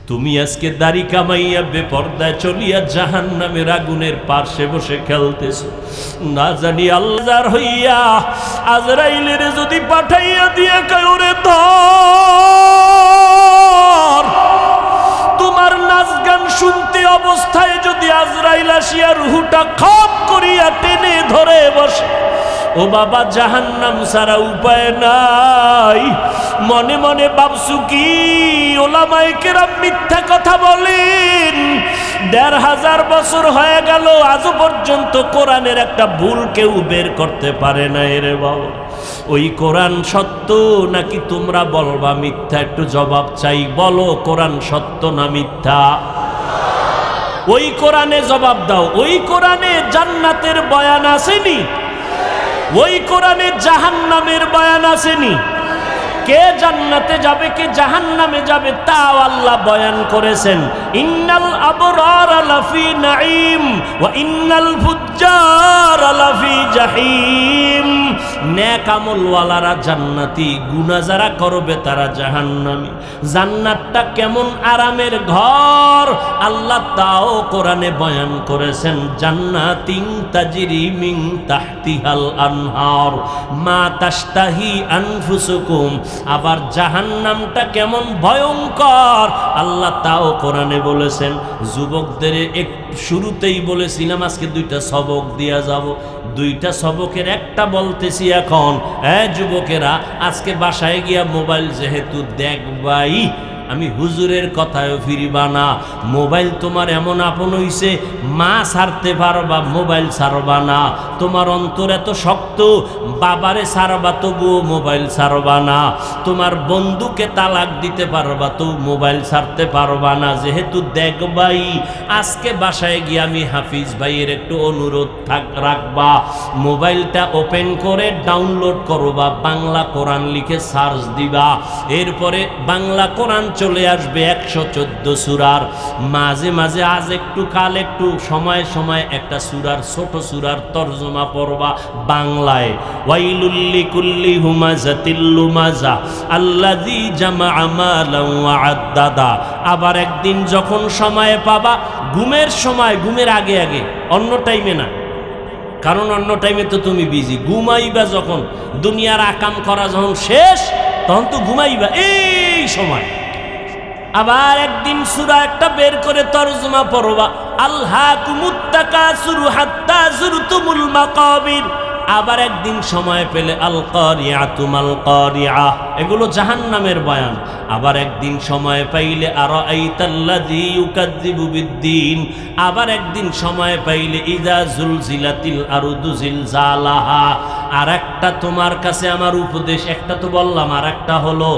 তুমি আজকে দাড়ি কামাইয়া বেপর্দায় চলিয়া জাহান্নামের আগুনের পাশে বসে খেলতেছো। না জানি আল্লাহর হইয়া আজরাইলের যদি পাঠাইয়া দিয়া কায়রে ধর, তোমার নাচ গান শুনতে অবস্থায় যদি আজরাইল আসিয়া রুহুটা খপ করিয়া টেনে ধরে বসে, ও বাবা জাহান্নাম ছাড়া উপায় নাই। মনে মনে ভাবছু কি ওলামায়ে কেরাম মিথ্যা কথা বলেন? ১৫০০ বছর হয়ে গেল আজও পর্যন্ত কোরআনের একটা ভুল কেউ বের করতে পারে না। রে বাবা, ওই কোরআন সত্য নাকি তোমরা বলবা মিথ্যা? একটু জবাব চাই, বলো কোরআন সত্য না মিথ্যা? ওই কোরআনে জবাব দাও। ওই কোরআনে জান্নাতের বয়ান আসেনি? ওই কোরআনে জাহান্নামের বয়ান আসেনি? কে জান্নাতে যাবে কে জাহান্নামে যাবে তাও আল্লাহ বয়ান করেছেন। ইন্নাল আবরার লাফি নাঈম ওয়া ইন্নাল ফুজ্জার লাফি জাহিম। নেক আমলওয়ালারা জান্নাতি, গুনাহ যারা করবে তারা জাহান্নামী। জান্নাতটা কেমন আরামের ঘর আল্লাহ তাও কোরআনে বয়ান করেছেন। জান্নাতিন তাজরি মিন তাহতিহাল আনহার মা তাশতাহি আনফুসুকুম। আবার জাহান্নামটা কেমন ভয়ঙ্কর আল্লাহ তাও কোরআনে বলেছেন। যুবকদের শুরুতেই বলেছিলাম আজকে দুইটা সবক দিয়া যাব। দুইটা সবকের একটা বলতেছি এখন। যুবকেরা আজকে বাসায় গিয়া মোবাইল যেহেতু দেখবাই, আমি হুজুরের কথায়ও ফিরিবা না। মোবাইল তোমার এমন আপন হইছে, মা ছাড়তে পারবা, মোবাইল ছাড়বা না। তোমার অন্তর এত শক্ত, বাবারে ছাড়বা তবুও মোবাইল ছাড়বা না। তোমার বন্ধুকে তালাক দিতে পারবা তো মোবাইল ছাড়তে পারবা না। যেহেতু দেখবাই, আজকে বাসায় গিয়ে আমি হাফিজ ভাইয়ের একটু অনুরোধ রাখবা, মোবাইলটা ওপেন করে ডাউনলোড করবা, বাংলা কোরআন লিখে সার্চ দিবা। এরপরে বাংলা কোরআন চলে আসবে 114 সূরার। মাঝে মাঝে আজ একটু কাল একটু সময় সময় একটা সূরার ছোট সূরার তরজমা পড়বা বাংলায়। ওয়াইলুল লিকুল্লি হুমাযাতিল লুমাযা আল্লাযী জামাআ মালান ওয়া আদ্দাদা। আবার একদিন যখন সময় পাবা, ঘুমের সময়, ঘুমের আগে আগে, অন্য টাইমে না, কারণ অন্য টাইমে তো তুমি বিজি। ঘুমাইবা যখন, দুনিয়ার আকাম করা যখন শেষ, তখন তো ঘুমাইবা এই সময়। আবার একদিন সূরা একটা বের করে তরজমা পড়বা, আলহাকুমুত তাকাসুরু হাত্তা যুরতুমুল মাকাবির। আবার একদিন সময় পেলে আল কারিআতু মাল কারিআ, এগুলো জাহান্নামের বয়ান। আবার একদিন সময় পাইলে আরাআইতাল্লাযী ইউকাযযিবু বিদ্দীন। আবার একদিন সময় পাইলে ইযা জুলজিলাতিল আরদু জিলজালাহা। আর একটা তোমার কাছে আমার উপদেশ, একটা তো বললাম, আর একটা হলো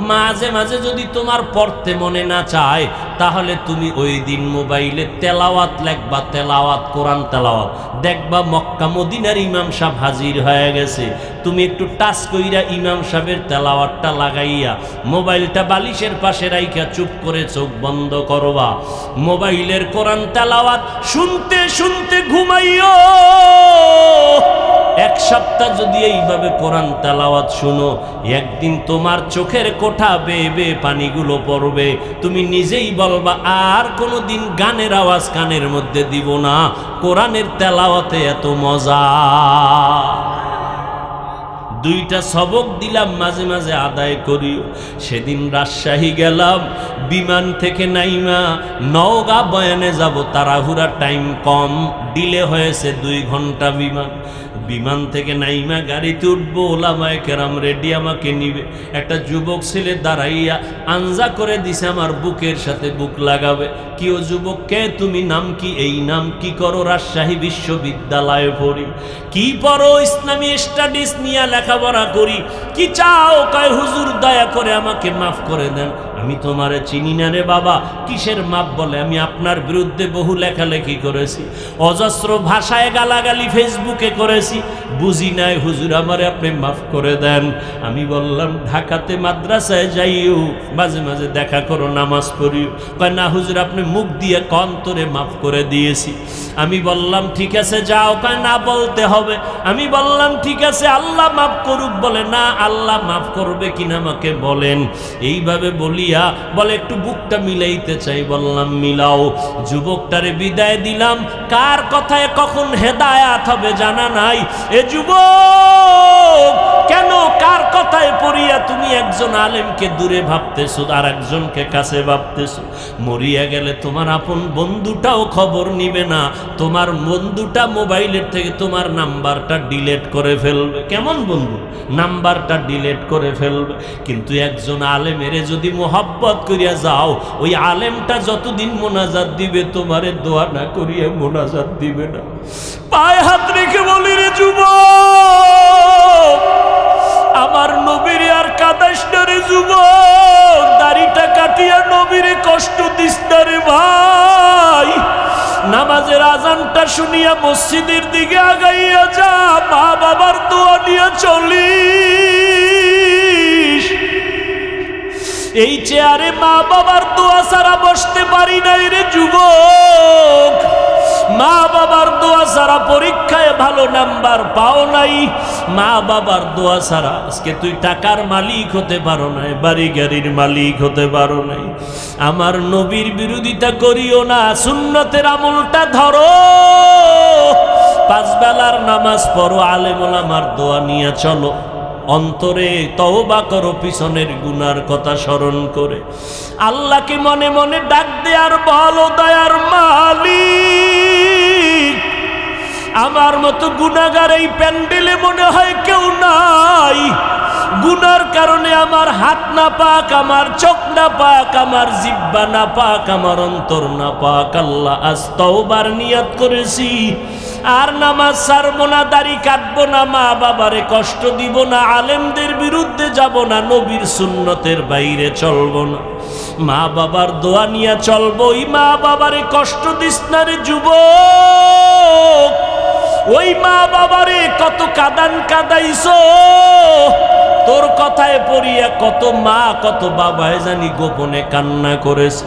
মাঝে মাঝে যদি তোমার পড়তে মনে না চায়, তাহলে তুমি ওই দিন মোবাইলে তেলাওয়াত লেখবা, তেলাওয়াত, কোরআন তেলাওয়াত। দেখবা মক্কা মদিনার ইমাম সাহেব হাজির হয়ে গেছে। তুমি একটু টাচ কইরা ইমাম সাহেবের তেলাওয়াতটা লাগাইয়া মোবাইলটা বালিশের পাশে রাইখা চুপ করে চোখ বন্ধ করবা। মোবাইলের কোরআন তেলাওয়াত শুনতে শুনতে ঘুমাইও। এক সপ্তাহ যদি এইভাবে কোরআন তেলাওয়াত শুনো, একদিন তোমার চোখের কোঠা বেয়ে বেয়ে পানিগুলো পড়বে। তুমি নিজেই বলবা আর কোনোদিন গানের আওয়াজ কানের মধ্যে দিব না, কোরআনের তেলাওয়াতে এত মজা। দুইটা সবক দিলাম, মাঝে মাঝে আদায় করিও। সেদিন রাজশাহী গেলাম, বিমান থেকে নাইমা নওগাঁ বয়ানে যাব, তাড়াহুড়া, টাইম কম, ডিলে হয়েছে 2 ঘন্টা বিমান। বিমান থেকে নাইমা গাড়িতে উঠবো, ওলামায়ে কেরাম রেডি আমাকে নিবে। একটা যুবক ছেলে দাঁড়াইয়া আঞ্জা করে দিছে আমার বুকের সাথে বুক লাগাবে। কি ও যুবক, কে তুমি, নাম কি? এই নাম। কি করো? রাজশাহী বিশ্ববিদ্যালয়ে পড়ি। কি পড়ো? ইসলামী স্টাডিজ নিয়ে লেখাপড়া করি। কি চাও? কয় হুজুর দয়া করে আমাকে মাফ করে দেন, আমি তোমারে চিনি না রে বাবা। কিসের মাপ? বলে আমি আপনার বিরুদ্ধে বহু লেখালেখি করেছি, অজস্র ভাষায় গালাগালি ফেসবুকে করেছি, বুঝি নাই হুজুর, আমারে আপনি মাফ করে দেন। আমি বললাম ঢাকাতে মাদ্রাসায় যাইও, মাঝে মাঝে দেখা করো, নামাজ পড়িও। কয় না হুজুর, আপনি মুখ দিয়ে অন্তরে মাফ করে দিয়েছি। আমি বললাম ঠিক আছে যাও। কয় না, বলতে হবে। আমি বললাম ঠিক আছে, আল্লাহ মাফ করুক। বলে না, আল্লাহ মাফ করবে কিনা আমাকে বলেন। এইভাবে বলি দিয়া বলে একটু বুকটা মিলাইতে চাই। বললাম মিলাও। যুবকটারে বিদায় দিলাম। কার কথায় কখন হেদায়াত হবে জানা নাই। এ যুবক, কেন কার কথায় পড়িয়া তুমি একজন আলেমকে দূরে ভাবতেছো আর একজনকে কাছে ভাবতেছো? মরিয়া গেলে তোমার আপন বন্ধুটাও খবর নিবে না। তোমার বন্ধুটা মোবাইলের থেকে তোমার নাম্বারটা ডিলিট করে ফেলবে। কেমন বন্ধু? নাম্বারটা ডিলিট করে ফেলবে। কিন্তু একজন আলেমের যদি মোহাব্বত করিয়া যাও, ওই আলেমটা যতদিন মোনাজাত দিবে তোমারে দোয়া না করিয়া মোনাজাত দিবে না। পায়ে হাত রেখে বলি, রে যুবক, আমার নবীর আর কাদাইস না রে যুবক, দাড়িটা কাটিয়া নবীরে কষ্ট দিস না রে ভাই। নামাজের আজানটা শুনিয়া মসজিদের দিকে আগাইয়া যা, মা বাবার দোয়া নিয়ে চলিস। এই চেয়ারে মা বাবার দোয়া ছাড়া বসতে পারি নাই রে যুবক। মা বাবার দোয়া ছাড়া পরীক্ষায় ভালো নাম্বার পাও নাই। মা বাবার দোয়া ছাড়া আজকে তুই টাকার মালিক হতে পারো নাই, বাড়ি গাড়ির মালিক হতে পারো নাই। আমার নবীর বিরোধিতা করিও না, সুন্নতের আমলটা ধরো। 5 বেলার নামাজ পড়ো, আলেম ওলামার দোয়া নিয়ে চলো। অন্তরে তওবা করো পিছনের গুনার কথা স্মরণ করে। আল্লাহকে মনে মনে ডাক দে আর বলো, দয়ার মালিক, আমার মতো গুনাহগার এই প্যান্ডেলে মনে হয় কেউ নাই। গুনার কারণে আমার হাত না পাক, আমার চোখ না পাক, আমার জিহ্বা না পাক, আমার অন্তর না পাক। আল্লাহ, আজ তওবার নিয়ত করেছি, আর নামাজ ছাড়বো না, দাড়ি কাটবো না, মা বাবারে কষ্ট দিব না, আলেমদের বিরুদ্ধে যাব না, নবীর সুন্নতের বাইরে চলবো না, মা বাবার দোয়া নিয়ে চলবো। ওই মা বাবারে কষ্ট দিস না রে যুবক। ওই মা বাবারে কত কাদান কাদাইছো, তোর কথায় পড়িয়া কত মা কত বাবায় জানি গোপনে কান্না করেছে।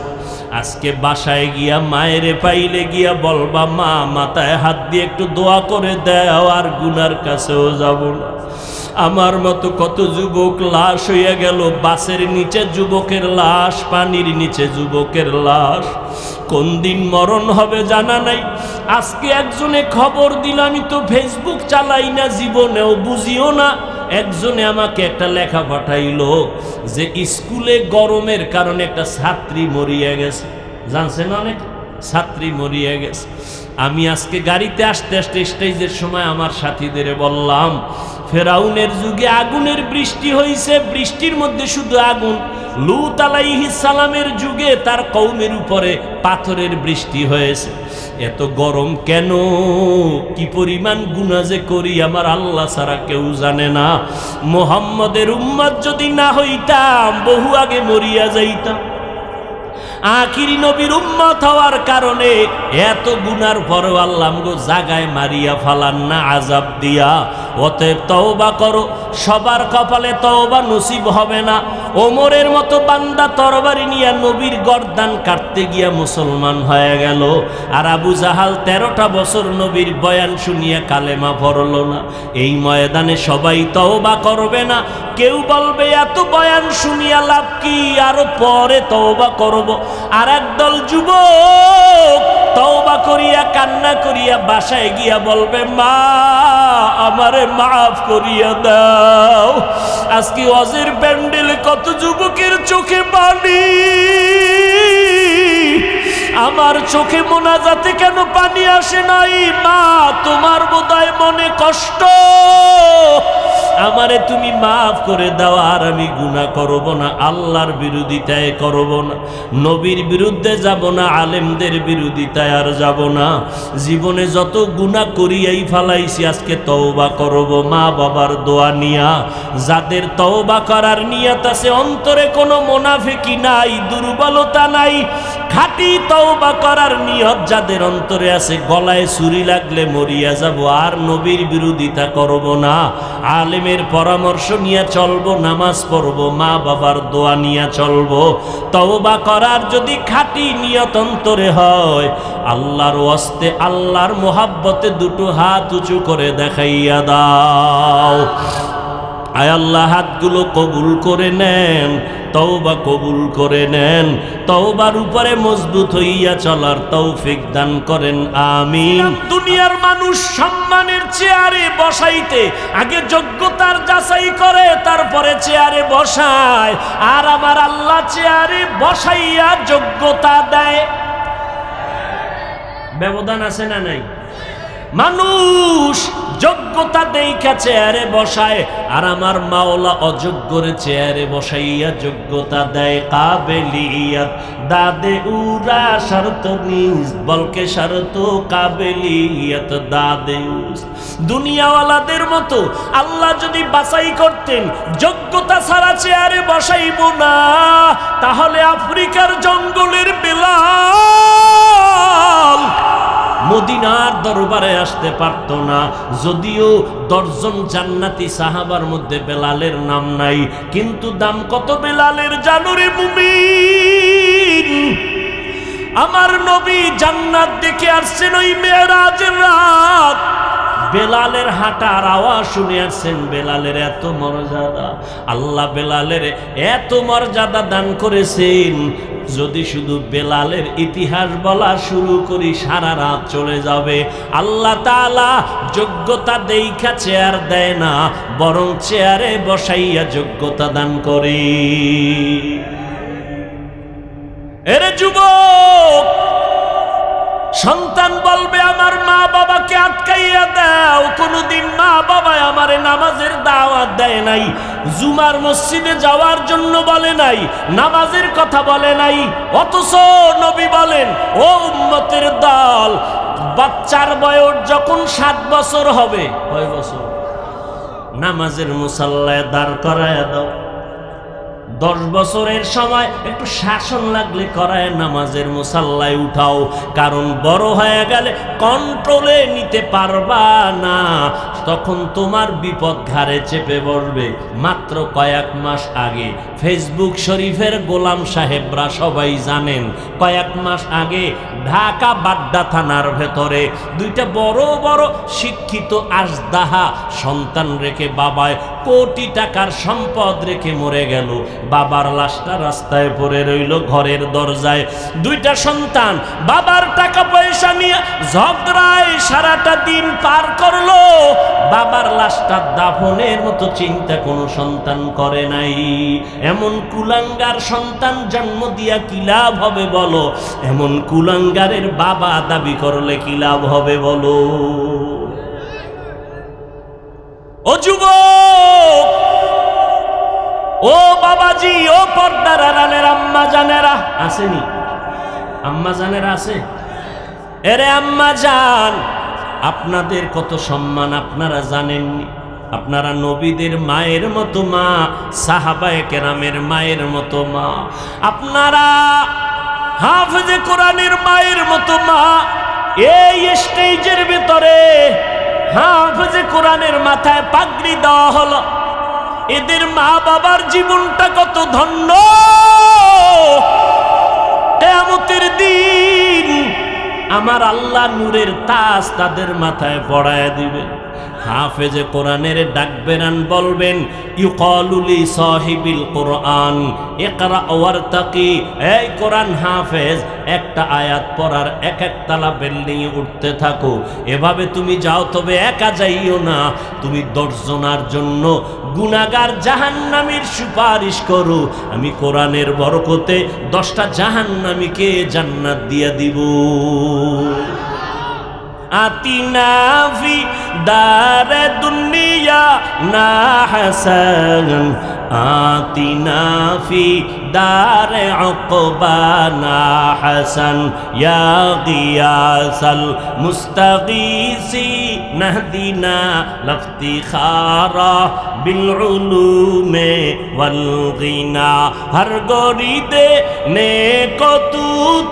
আজকে বাসায় গিয়া মায়েরে পাইলে গিয়া বলবা, মা মাথায় হাত দিয়ে একটু দোয়া করে দাও, আর গুনার কাছেও যাব না। আমার মতো কত যুবক লাশ হইয়া গেল, বাসের নিচে যুবকের লাশ, পানির নিচে যুবকের লাশ। কোন দিন মরণ হবে জানা নাই। আজকে একজনে খবর দিল, আমি তো ফেসবুক চালাই না, জীবনেও বুঝিও না। একজনে আমাকে একটা লেখা পাঠাইলো যে স্কুলে গরমের কারণে একটা ছাত্রী মরিয়া গেছে। জানছেন, অনেক ছাত্রী মরিয়া গেছে। আমি আজকে গাড়িতে আসতে আসতে স্টেজের সময় আমার সাথীদের বললাম, ফেরাউনের যুগে আগুনের বৃষ্টি হয়েছে, বৃষ্টির মধ্যে শুধু আগুন। লূত আলাইহিস সালামের যুগে তার কওমের উপরে পাথরের বৃষ্টি হয়েছে। এত গরম কেন? কি পরিমাণ গুনাহ যে করি আমার আল্লাহ ছাড়া কেউ জানে না। মুহাম্মদের উম্মত যদি না হইতাম, বহু আগে মরিয়া যাইতাম। আখিরি নবীর উম্মত হওয়ার কারণে এত গুনার পরেও আল্লাহ গো জাগায় মারিয়া ফালান না আযাব দিয়া। অতএব তওবা করো। সবার কপালে তওবা নসিব হবে না। ওমরের মতো বান্দা তরবারি নিয়ে নবীর গর্দান কাটতে গিয়া মুসলমান হয়ে গেল, আর আবু জাহাল 13টা বছর নবীর বয়ান শুনিয়া কালেমা পড়ল না। এই ময়দানে সবাই তওবা করবে না। কেউ বলবে এত বয়ান শুনিয়া লাভ কি, আরো পরে তওবা করব। আর একদল যুবক তওবা করিয়া কান্না করিয়া বাসায় গিয়া বলবে, মা আমারে মাফ করিয়া দাও। আজকে ওয়াজের প্যান্ডেলে কত যুবকের চোখে পানি, আমার চোখে মোনাজাতে কেন পানি আসে নাই? মা তোমার বোধহয় মনে কষ্ট, আমারে তুমি মাফ করে দাও, আর আমি গুনাহ করব না, আল্লাহর বিরোধিতায় করব না, নবীর বিরুদ্ধে যাব না, আলেমদের বিরোধিতায় আর যাব না। জীবনে যত গুনাহ করিয়াই ফালাইছি, আজকে তওবা করব মা বাবার দোয়া নিয়া। যাদের তওবা করার নিয়ত আছে, অন্তরে কোনো মুনাফিকি নাই, দুর্বলতা নাই, খাঁটি তওবা করার নিয়ত যাদের অন্তরে আছে, গলায় ছুরি লাগলে মরিয়া যাব, আর নবীর বিরোধিতা করব না, আলেমের পরামর্শ নিয়ে চলবো, নামাজ পড়বো, মা বাবার দোয়া নিয়ে চলবো। তওবা করার যদি খাঁটি নিয়ত অন্তরে হয়, আল্লাহর ওয়াস্তে আল্লাহর মোহাব্বতে দুটো হাত উঁচু করে দেখাইয়া দাও। আয় আল্লাহ হাতগুলো কবুল করে নেন, তওবা কবুল করে নেন, তওবার উপরে মজবুত হইয়া চলার তৌফিক দান করেন, আমিন। দুনিয়ার মানুষ সম্মানের চেয়ারে বসাইতে আগে যোগ্যতার যাচাই করে, তারপরে চেয়ারে বসায়, আর আমার আল্লাহ চেয়ারে বসাইয়া যোগ্যতা দেয়। ব্যবধান আছে না নাই? মানুষ যোগ্যতা দেইখা চেয়ারে বসায়, আর আমার মাওলা অযোগ্যরে চেয়ারে বসাইয়া যোগ্যতা দেয়। কাবেলিয়াত দাদে উরা শর্ত নিজ বলকে শর্ত কাবেলিয়াত দাদে উস। দুনিয়াওয়ালাদের মতো আল্লাহ যদি বাছাই করতেন যোগ্যতা ছাড়া চেয়ারে বসাইব না, তাহলে আফ্রিকার জঙ্গলের বেলাল মদিনার দরবারে আসতে পারত না। যদিও 10 জন জান্নাতি সাহাবার মধ্যে বেলালের নাম নাই, কিন্তু দাম কত বেলালের জানো রে মুমিন? আমার নবী জান্নাত দেখে আসছেন ওই মেরাজের রাত, বেলালের হাঁটার আওয়াজ শুনে আসছেন। বেলালের এত মর্যাদা, আল্লাহ বেলালের এত মর্যাদা দান করেছেন, যদি শুধু বেলালের ইতিহাস বলা শুরু করি সারা রাত চলে যাবে। আল্লাহ তাআলা যোগ্যতা দেইখা চেয়ার দেয় না, বরং চেয়ারে বসাইয়া যোগ্যতা দান করে। এরে যুবক, সন্তান বলবে আমার মা বাবাকে আটকাইয়া দাও, কোনদিন মা বাবা আমারে নামাজের দাওয়াত দেয় নাই, জুমার মসজিদে যাওয়ার জন্য বলে নাই, নামাজের কথা বলে নাই। অথচ নবী বলেন, ও উম্মতের দল, বাচ্চার বয়স যখন 7 বছর হবে, কয় বছর? নামাজের মুসাল্লায় দাঁড় করায় দাও। 10 বছরের সময় একটু শাসন লাগলে করায় নামাজের মুসাল্লায় উঠাও, কারণ বড় হয়ে গেলে কন্ট্রোলে নিতে পারবা না, তখন তোমার বিপদ ঘাড়ে চেপে বসবে। মাত্র কয়েক মাস আগে ফেসবুক শরীফের গোলাম সাহেবরা সবাই জানেন, কয়েক মাস আগে ঢাকা বাড্ডা থানার ভেতরে 2টা বড় বড় শিক্ষিত আজদাহা সন্তান রেখে বাবায় কোটি টাকার সম্পদ রেখে মরে গেল। বাবার লাশটা রাস্তায় পড়ে রইল ঘরের দরজায়। 2টা সন্তান বাবার টাকা পয়সা নিয়ে ঝগড়ায় সারাটা দিন পার করলো, বাবার লাশটা দাফনের মতো চিন্তা কোনো সন্তান করে নাই। এমন কুলাঙ্গার সন্তান জন্ম দিয়া কি লাভ হবে বলো? এমন কুলাঙ্গারের বাবা দাবি করলে কি লাভ হবে বলো? ও যুবক, ও বাবাজি, ও পর্দার আড়ালের আম্মা জানেরা, আসেনি? আম্মা জানেরা আছে? এরে আম্মা জান, আপনাদের কত সম্মান আপনারা জানেননি। আপনারা নবীদের মায়ের মতো মা, সাহাবায়ে কেরামের মায়ের মতো মা, আপনারা হাফেজে কোরআনের মায়ের মতো মা। এই স্টেজের ভিতরে হাফেজে কোরআনের মাথায় পাগড়ি দেওয়া হলো, এদের মা বাবার জীবনটা কত ধন্য। কিয়ামতের দিন আমার আল্লাহ নূরের তাজ তাদের মাথায় পড়ায় দিবেন। হাফেজে কোরআনের ডাকবেরান বলবেন, ইউকালু লি সাহিবিল কোরআন ইকরা ওয়ারতাকি। এই কোরআন হাফেজ, একটা আয়াত পড়ার এক তালা বিল্ডিং এ উঠতে থাকো। এভাবে তুমি যাও, তবে একা যাইও না, তুমি 10 জনের জন্য গুনাহগার জাহান্নামীর সুপারিশ করো। আমি কোরআনের বরকতে 10টা জাহান্নামীকে জান্নাত দিয়া দিব। আতিনা ফি দারে দুনিয়া না হাসান, আতিনা ফি দারে উকবা না হাসান, ইয়া গিয়াসাল মুস্তাগীসি নাহদিনা লফতিখারা বিল উলুমে ওয়াল গিনা। হর গরিদে নেকো তু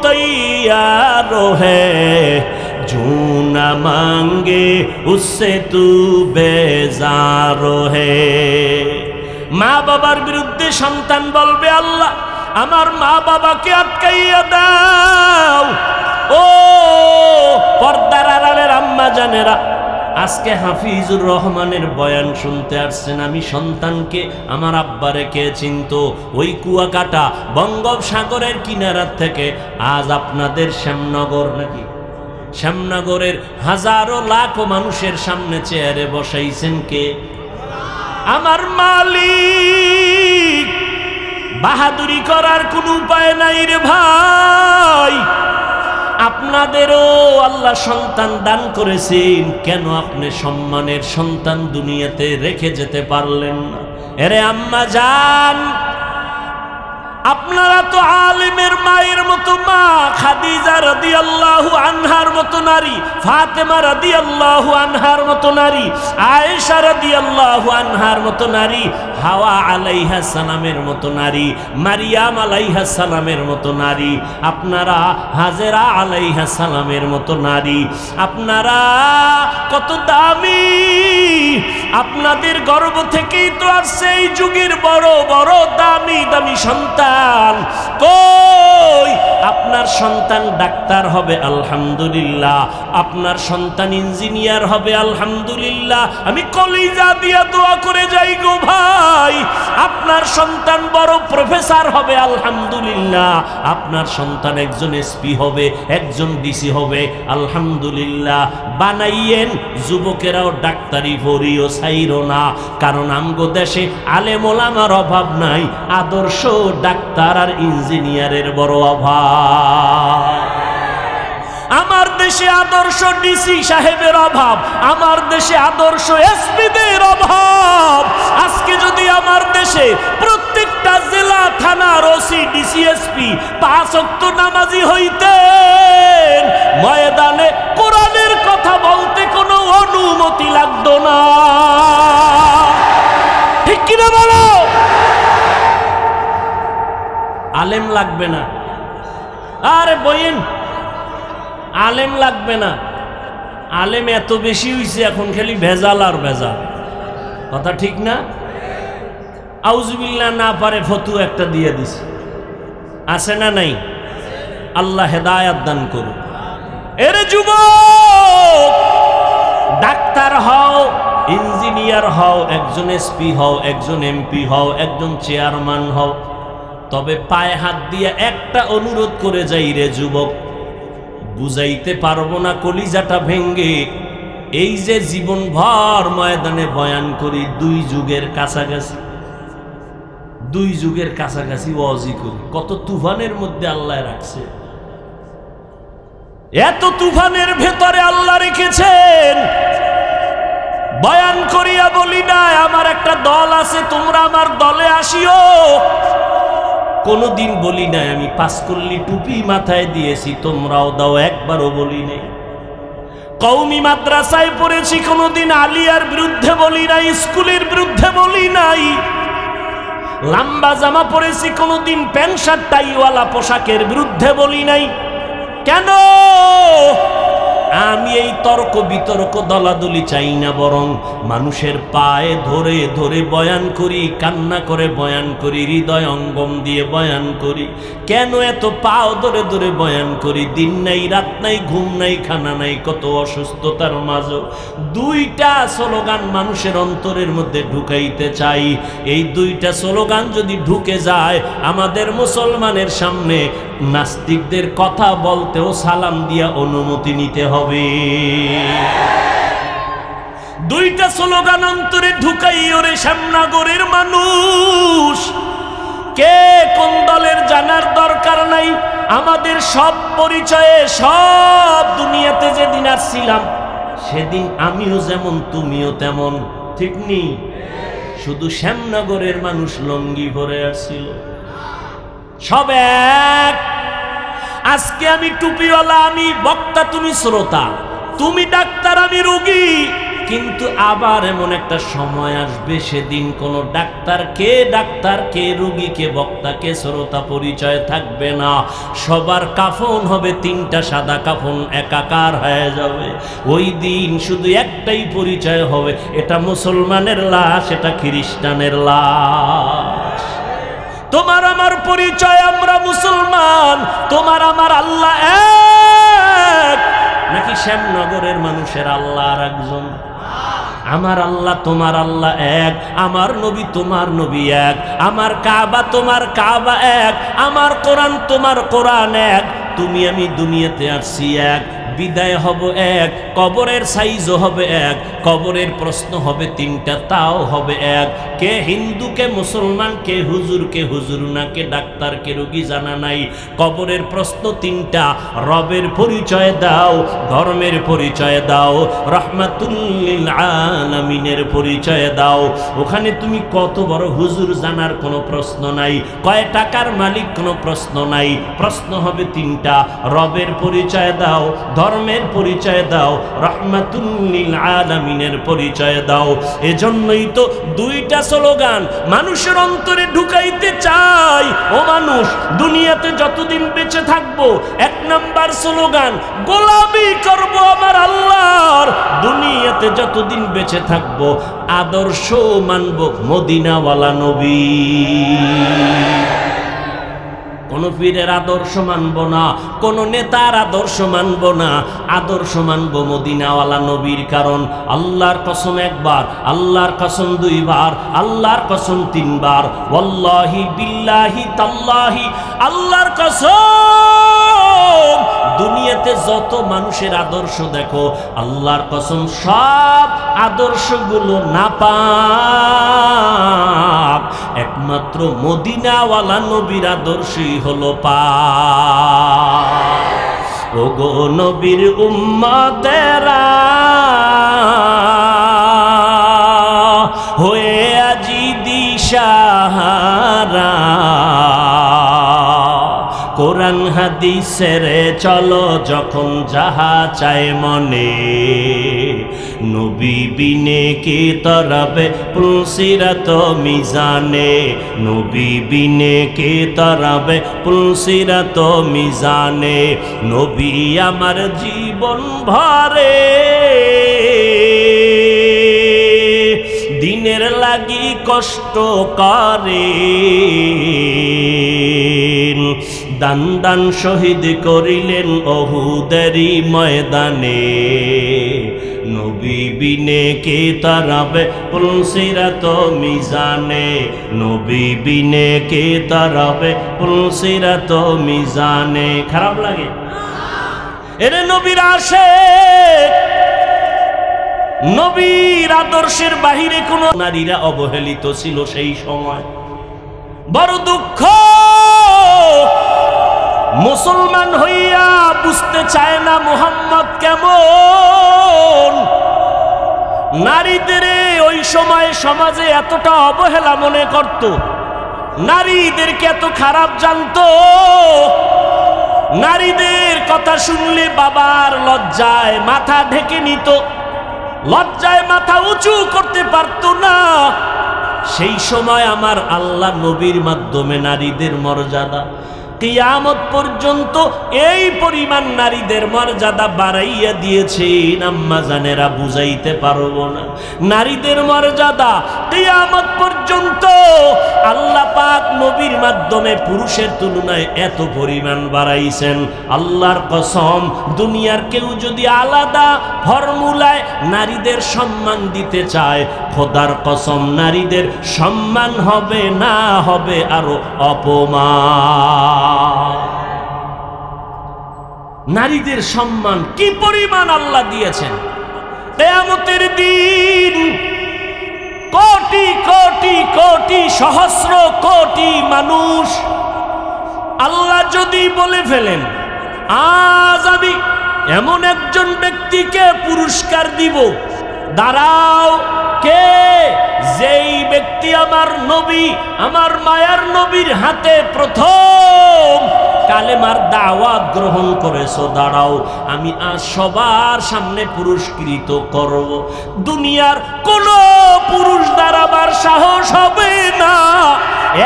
তৈয়ার হে, जो न मांगे उससे तू बेजार है। মা বাবার বিরুদ্ধে সন্তান বলবে, আল্লাহ আমার মা বাবাকে আটকাইয়া দাও। ও পর্দার আড়ালের আম্মা জানেরা, আজকে হাফিজুর রহমানের বয়ান শুনতে আসছেন। আমি সন্তানকে আমার আব্বারে কে চিনত, ওই কুয়াকাটা বঙ্গোপসাগরের কিনারার থেকে আজ আপনাদের শ্যামনগর নাকি শ্যামনগরের হাজারো লাখো মানুষের সামনে চেয়ারে বসাইছেন কে? আমার মালিক। বাহাদুরি করার কোনো উপায় নাই রে ভাই। আপনাদেরও আল্লাহ সন্তান দান করেছেন, কেন আপনি সম্মানের সন্তান দুনিয়াতে রেখে যেতে পারলেন না? এরে আম্মা জান, আপনারা তো আলিমের মায়ের মতো মা, খাদিজা রাদিয়াল্লাহু আনহার মতো নারী, ফাতেমা রাদিয়াল্লাহু আনহার মতো নারী, আয়েশা রাদিয়াল্লাহু আনহার মতো নারী, হাওয়া আলাইহিস সালামের মতো নারী, মারিয়াম আলাইহিস সালামের মতো নারী, আপনারা হাজেরা আলাইহিস সালামের মতো নারী। আপনারা কত দামি, আপনাদের গর্ভ থেকেই তো আসছে এই যুগের বড় বড় দামি দামি সন্তান। কই আপনার সন্তান ডাক্তার হবে আলহামদুলিল্লাহ, আপনার সন্তান ইঞ্জিনিয়ার হবে আলহামদুলিল্লাহ। আমি কলিজা দিয়া দোয়া করে যাই গো ভাই, আপনার সন্তান বড় প্রফেসর হবে আলহামদুলিল্লাহ, আপনার সন্তান একজন এসপি হবে, একজন ডিসি হবে আলহামদুলিল্লাহ। বানাইয়েন, যুবকেরাও ডাক্তারি পড়িও ছাইরো না, কারণ আমগো দেশে আলেম ওলামার অভাব নাই, আদর্শ ডাক্তার আর ইঞ্জিনিয়ারের বড় অভাব। আমার দেশে আদর্শ ডিসি সাহেবের অভাব, আমার দেশে আদর্শ এসপিদের অভাব। আজকে যদি আমার দেশে প্রত্যেকটা জেলা থানার ওসি ডিসি এসপি 5 ওয়াক্ত নামাজি হইতেন, ময়দানে কোরআনের কথা বলতে কোনো অনুমতি লাগতো না। ঠিক কিনা বলো? আলেম লাগবে না, আরে বইন আলেম লাগবে না। আলেম এত বেশি হইছে এখন, খালি ভেজাল আর ভেজাল, কথা ঠিক না? আউযুবিল্লাহ না পারে ফতু একটা দিয়ে দিছে, আছে না নাই? আল্লাহ হেদায়াত দান করুন। এরে যুবক, ডাক্তার হও, ইঞ্জিনিয়ার হও, একজন এসপি হও, একজন এমপি হও, একজন চেয়ারম্যান হও, তবে পায়ে হাত দিয়ে একটা অনুরোধ করে যাই রে যুবক, বুঝাইতে পারবো না কলিজাটা ভেঙ্গে। এই যে জীবনভর ময়দানে বয়ান করি, 2 যুগের কাছাকাছি, 2 যুগের কাছাকাছি ওয়াজি করি, কত তুফানের মধ্যে আল্লাহ রাখছে। এত তুফানের ভেতরে আল্লাহ রেখেছেন, বয়ান করিয়া বলি না আমার একটা দল আছে, তোমরা আমার দলে আসিও। কোনদিন বলি নাই আমি 5 কল্লি টুপি মাথায় দিয়েছি, তোমরাও দাও, একবারও বলি নাই। কওমি মাদ্রাসায় পড়েছি, কোনদিন আলিয়ার বিরুদ্ধে বলি নাই, স্কুলের বিরুদ্ধে বলি নাই। লম্বা জামা পরেছি, কোনদিন প্যান্ট শার্ট টাইওয়ালা পোশাকের বিরুদ্ধে বলি নাই। কেন? আমি এই তর্ক বিতর্ক দলাদলি চাই না, বরং মানুষের পায়ে ধরে ধরে বয়ান করি, কান্না করে বয়ান করি, হৃদয় অঙ্গম দিয়ে বয়ান করি। কেন এত পাও ধরে ধরে বয়ান করি? দিন নাই রাত নাই, ঘুম নাই, খানা নাই, কত অসুস্থতার মাঝে 2টা স্লোগান মানুষের অন্তরের মধ্যে ঢুকাইতে চাই। এই 2টা স্লোগান যদি ঢুকে যায়, আমাদের মুসলমানের সামনে নাস্তিকদের কথা বলতেও সালাম দিয়া অনুমতি নিতে হবে। 2টা স্লোগান অন্তরে ঢুকাই ওরে শ্যামনগরের মানুষ। কে কোন দলের জানার দরকার নাই, আমাদের সব পরিচয়ে, সব দুনিয়াতে যেদিন আসছিলাম সেদিন আমিও যেমন তুমিও তেমন, ঠিক নি? শুধু শ্যামনগরের মানুষ লঙ্গি ভরে আসছিল, সব এক। আজকে আমি টুপিওয়ালা, আমি বক্তা, তুমি শ্রোতা, তুমি ডাক্তার, আমি রোগী। কিন্তু আবার এমন একটা সময় আসবে, সেদিন কোনো ডাক্তার কে রোগী, কে বক্তা, কে শ্রোতা পরিচয় থাকবে না। সবার কাফন হবে 3টা সাদা কাফন, একাকার হয়ে যাবে। ওই দিন শুধু একটাই পরিচয় হবে, এটা মুসলমানের লাশ, এটা খ্রিস্টানের লাশ। তোমার আমার পরিচয়, আমরা মুসলমান, তোমার আমার আল্লাহ এক, নাকি শ্যামনগরের মানুষের আল্লাহ আর একজন। আমার আল্লাহ তোমার আল্লাহ এক, আমার নবী তোমার নবী এক, আমার কাবা তোমার কাবা এক, আমার কোরআন তোমার কোরআন এক। তুমি আমি দুনিয়াতে আসছি এক, বিদায় হব এক, কবরের সাইজও হবে এক, কবরের প্রশ্ন হবে তিনটা, তাও হবে এক। কে হিন্দু কে মুসলমান, কে হুজুর না, কে ডাক্তার কে রোগী জানা নাই। কবরের প্রশ্ন তিনটা, রবের পরিচয় দাও, ধর্মের পরিচয় দাও, রহমাতুল লিল আলামিনের পরিচয় দাও। ওখানে তুমি কত বড় হুজুর জানার কোনো প্রশ্ন নাই, কয় টাকার মালিক কোনো প্রশ্ন নাই। প্রশ্ন হবে তিনটা, রবের পরিচয় দাও, ধর্মের পরিচয় দাও, রহমাতুল লিল আলামিনের পরিচয় দাও। এজন্যই তো দুইটা স্লোগান মানুষের অন্তরে ঢুকাইতে চাই। ও মানুষ, দুনিয়াতে যতদিন বেঁচে থাকবো, এক নাম্বার স্লোগান গোলামি করব আমার আল্লাহর। দুনিয়াতে যতদিন বেঁচে থাকবো, আদর্শ মানব মদিনাওয়ালা নবী। কোন পীরের আদর্শ মানব না, কোন নেতার আদর্শ মানব না, আদর্শ মানব মদিনাওয়ালা নবীর। কারণ আল্লাহর কসম একবার, আল্লাহর কসম দুইবার, আল্লাহর কসম তিনবার, ওয়াল্লাহি বিল্লাহি তাল্লাহি, আল্লাহর কসম দুনিয়াতে যত মানুষের আদর্শ দেখো, আল্লাহর কসম সব আদর্শগুলো নাপাক, একমাত্র মদিনাওয়ালা নবীর আদর্শই হলো পাক। ওগো নবীর উম্মতেরা হয়ে আজি দিশাহারা, কোরআন হাদিসের চলো যখন যাহা চায় মনে, নবী বিনে কে তরবে পুলসিরাত মিজানে, নবী বিনে কে তরবে পুলসিরাত মিজানে। নবী আমার জীবন ভরে দিনের লাগি কষ্ট করে, দান দান শহীদ করিলেন ওহুদেরই ময়দানে, নবী বিনে কে তারাবে পুলসিরাত মিজানে, নবী বিনে কে তারাবে পুলসিরাত মিজানে। খারাপ লাগে? এরে নবীর আশিক, নবীর আদর্শের বাহিরে কোন নারীরা অবহেলিত ছিল সেই সময়। বড় দুঃখ, মুসলমান হইয়া বুঝতে চায় না মুহাম্মদ কেমন। নারীদের ওই সময় সমাজে এতটা অবহেলা মনে করত, নারীদেরকে এত খারাপ জানতো, নারীদের কথা শুনলে বাবার লজ্জায় মাথা ঢেকে নিত, লজ্জায় মাথা উঁচু করতে পারত না। সেই সময় আমার আল্লাহ নবীর মাধ্যমে নারীদের মর্যাদা কিয়ামত পর্যন্ত এই পরিমাণ নারীদের মর্যাদা বাড়াইয়া দিয়েছেন, আম্মা জানেরা বুঝাইতে পারবো না। নারীদের মর্যাদা কিয়ামত পর্যন্ত আল্লাহ পাক নবীর মাধ্যমে পুরুষের তুলনায় এত পরিমাণ বাড়াইছেন। আল্লাহর কসম, দুনিয়ার কেউ যদি আলাদা ফর্মুলায় নারীদের সম্মান দিতে চায়, খোদার কসম নারীদের সম্মান হবে না, হবে আরো অপমান। নারীদের সম্মান কি পরিমাণ আল্লাহ দিয়েছেন। কিয়ামতের দিন কোটি কোটি কোটি সহস্র কোটি মানুষ আল্লাহ যদি বলে ফেলেন, আজ আমি এমন একজন ব্যক্তিকে পুরস্কার দিব, দাঁড়াও, কে? যেই ব্যক্তি আমার নবী, আমার মায়ার নবীর হাতে প্রথম কালেমার দাওয়াত গ্রহণ করেছো, দাঁড়াও, আমি আজ সবার সামনে পুরস্কৃত করব। দুনিয়ার কোন পুরুষ দাঁড়াবার সাহস হবে না।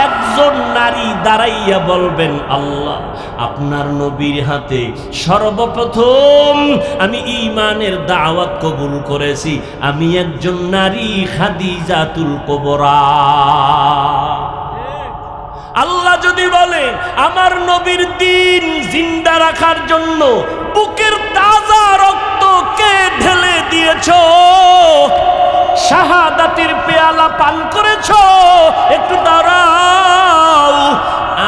একজন নারী দাঁড়াইয়া বলবেন, আল্লাহ আপনার নবীর হাতে সর্বপ্রথম আমি ঈমানের দাওয়াত কবুল করেছি, আমি একজন নারী খাদিজাতুল কুবরা। আল্লাহ যদি বলেন আমার নবীর দ্বীন জিন্দা রাখার জন্য বুকের তাজা রক্ত ঢেলে দিয়েছো, শাহাদাতের পেয়ালা পান করেছো, একটু দাঁড়াও,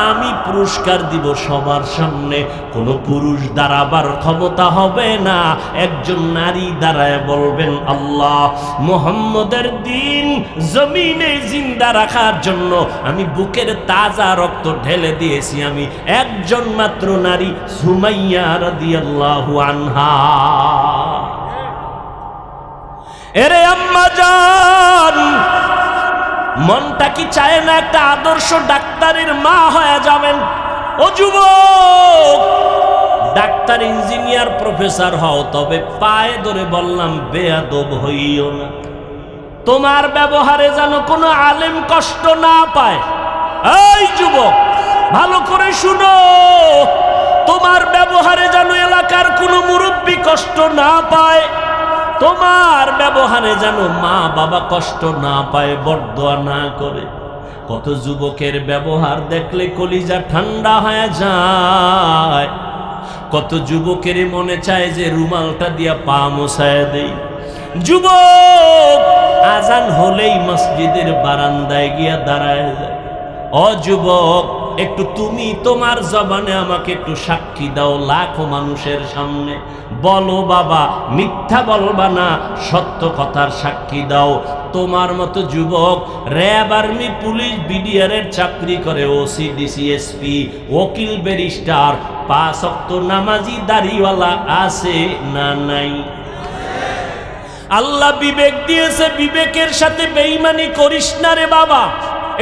আমি পুরস্কার দিব সবার সামনে। কোনো পুরুষ দাঁড়াবার ক্ষমতা হবে না, একজন নারী দাঁড়ায় বলবেন, আল্লাহ, মুহাম্মদের দিন জমিনে জিন্দা রাখার জন্য আমি বুকের তাজা রক্ত ঢেলে দিয়েছি, আমি একজন মাত্র নারী, সুমাইয়া রাদিয়াল্লাহু আনহা। এরে আম্মা জান, মনটা কি চায় না একটা আদর্শ ডাক্তারের মা হয়ে যাবেন? ও যুবক, ডাক্তার, ইঞ্জিনিয়ার, প্রফেসর হও, তবে পায়ে ধরে বললাম বেয়াদব হইও না। তোমার ব্যবহারে যেন কোনো আলেম কষ্ট না পায়। এই যুবক, ভালো করে শুনো, তোমার ব্যবহারে যেন এলাকার কোনো মুরব্বী কষ্ট না পায়, তোমার ব্যবহারে যেন মা বাবা কষ্ট না পায়, বরদোয়া না করে। কত যুবকের ব্যবহার দেখলে কলিজা ঠান্ডা হয়ে যায়, কত যুবকের মনে চায় যে রুমালটা দিয়া পা মোছায় দেই। যুবক আজান হলেই মসজিদের বারান্দায় গিয়া দাঁড়ায় যায়। ও যুবক, একটু তুমি তোমার জবানে আমাকে একটু সাক্ষী দাও লাখো মানুষের সামনে, বলো বাবা, মিথ্যা বলবা না, সত্য কথার সাক্ষী দাও। তোমার মতো যুবক র্যাব, আর্মি, পুলিশ, বিডিআরের চাকরি করে, ওসি, ডিসি, এসপি, ওকিল, ব্যারিস্টার, 5 ওয়াক্ত নামাজি দাড়িওয়ালা আছে না নাই? আল্লাহ বিবেক দিয়েছে, বিবেকের সাথে বেঈমানি করিস না রে বাবা।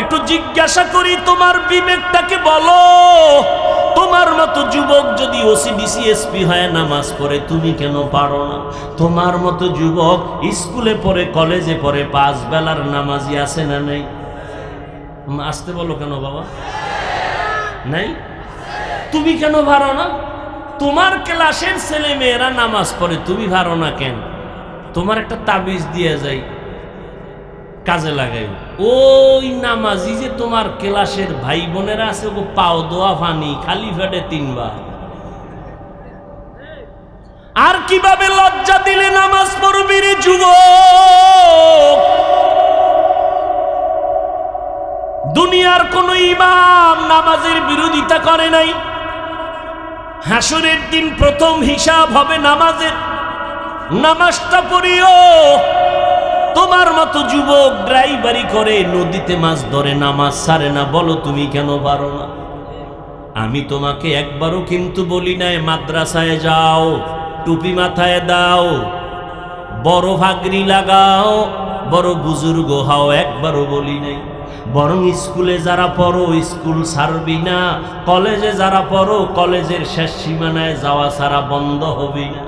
একটু জিজ্ঞাসা করি, তোমার বিবেকটাকে বলো। তোমার মতো যুবক যদি ওসি, ডিসি, এসপি হয়, নামাজ পড়ে, তুমি কেন পারো না? তোমার মতো যুবক স্কুলে পড়ে, কলেজে পড়ে, 5 বেলার নামাজি আছে না নাই? আসতে বলো কেন বাবা, নাই? তুমি কেন পারো না? তোমার ক্লাসের ছেলে মেয়েরা নামাজ পড়ে, তুমি পারো না কেন? তোমার একটা তাবিজ দিয়ে যাই, কাজে লাগাই। ওই নামাজি যে তোমার ক্লাসের ভাই বোনেরা আছে, ও পাও দোয়া পানি খালি ফেটে 3 বার। আর কিভাবে লজ্জা দিলে নামাজ পড়বি রে যুবক? দুনিয়ার কোন ইমাম নামাজের বিরোধিতা করে নাই। হাসরের দিন প্রথম হিসাব হবে নামাজের। নামাজটা পড়িও। তোমার মতো যুবক ড্রাইভারি করে, নদীতে মাছ ধরে, নামাজ ছাড়ে না, বলো তুমি কেন পারো না? আমি তোমাকে একবারও কিন্তু বলি নাই মাদ্রাসায় যাও, টুপি মাথায় দাও, বড় ভাগরি লাগাও, বড় বুজুর্গ হও, একবারও বলি নাই। বরং স্কুলে যারা পড়ো স্কুল ছাড়বি না, কলেজে যারা পড়ো কলেজের শেষ সীমানায় যাওয়া ছাড়া বন্ধ হবি না।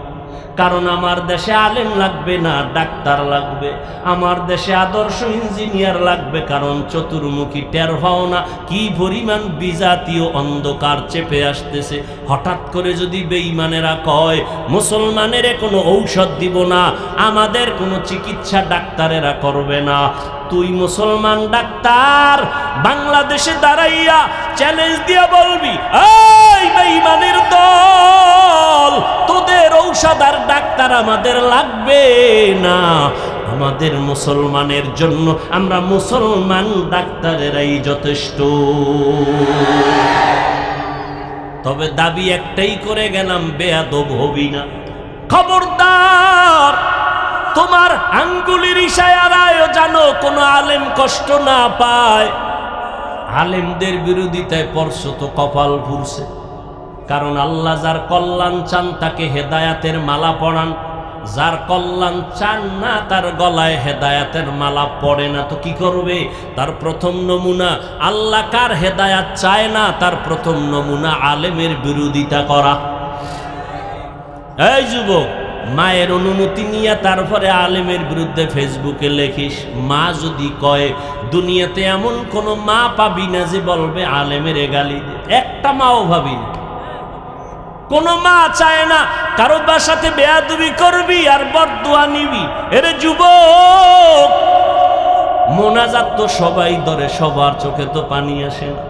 কারণ আমার দেশে আলেম লাগবে না, ডাক্তার লাগবে। আমার দেশে আদর্শ ইঞ্জিনিয়ার লাগবে, কারণ চতুর্মুখী টের পাও না কি পরিমাণ বিজাতীয় অন্ধকার চেপে আসতেছে। হঠাৎ করে যদি বেঈমানেরা কয় মুসলমানের কোনো ঔষধ দিব না, আমাদের কোনো চিকিৎসা ডাক্তারেরা করবে না, তুই মুসলমান ডাক্তার বাংলাদেশে দাঁড়াইয়া চ্যালেঞ্জ দিয়া বলবি, এই বেঈমানের দল, তোদের ঔষধ আর ডাক্তার আমাদের লাগবে না, আমাদের মুসলমানের জন্য আমরা মুসলমান ডাক্তারেরাই যথেষ্ট। তবে দাবি একটাই করে গেলাম, বেয়াদব হবি না। খবরদার, তোমার আঙ্গুলির ইশারায় জানো কোনো আলেম কষ্ট না পায়। আলেমদের বিরোধিতায় পড়ছো তো কপাল পুড়ছে। কারণ আল্লাহ যার কল্যাণ চান তাকে হেদায়াতের মালা পরান, যার কল্যাণ চান না তার গলায় হেদায়াতের মালা পড়ে না। তো কি করবে? তার প্রথম নমুনা, আল্লাহ কার হেদায়াত চায় না তার প্রথম নমুনা আলেমের বিরোধিতা করা। এই যুবক, মায়ের অনুমতি নিয়ে তারপরে আলেমের বিরুদ্ধে ফেসবুকে লেখিস। মা যদি কয়, দুনিয়াতে এমন কোনো মা পাবি না যে বলবে আলেমের গালি দে, একটা মাও ভাবি না। কোনো মা চায় না কারো সাথে বেয়াদবি করবি আর বরদোয়া নিবি। এরে যুবক, মোনাজাত তো সবাই ধরে, সবার চোখে তো পানি আসে না।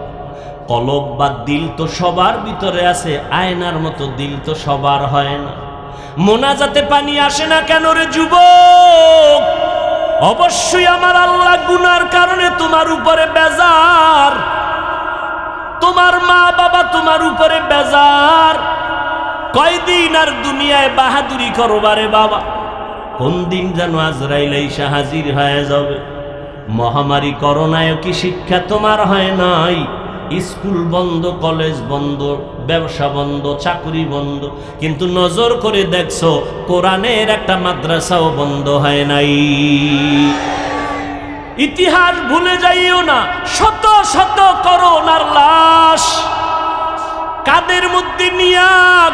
কলব বা দিল তো সবার ভিতরে আছে, আয়নার মতো দিল তো সবার হয় না। মোনাজাতে পানি আসে না কেন রে যুবক? অবশ্যই আমার আল্লাহ গুনার কারণে তোমার উপরে বেজার, তোমার মা বাবা তোমার উপরে বেজার। কয়দিন আর দুনিয়ায় বাহাদুরি করবারে বাবা? কোন দিন যেন আজরাইল এসে হাজির হয়ে যাবে। মহামারী করোনায় কি শিক্ষা তোমার হয় নাই? স্কুল বন্ধ, কলেজ বন্ধ, ব্যবসা বন্ধ, চাকরি বন্ধ, কিন্তু নজর করে দেখছো কোরআনের একটা মাদ্রাসাও বন্ধ হয় নাই। ইতিহাস ভুলে যাইও না, শত শত করোনার লাশ কাদের মধ্যে নিয়া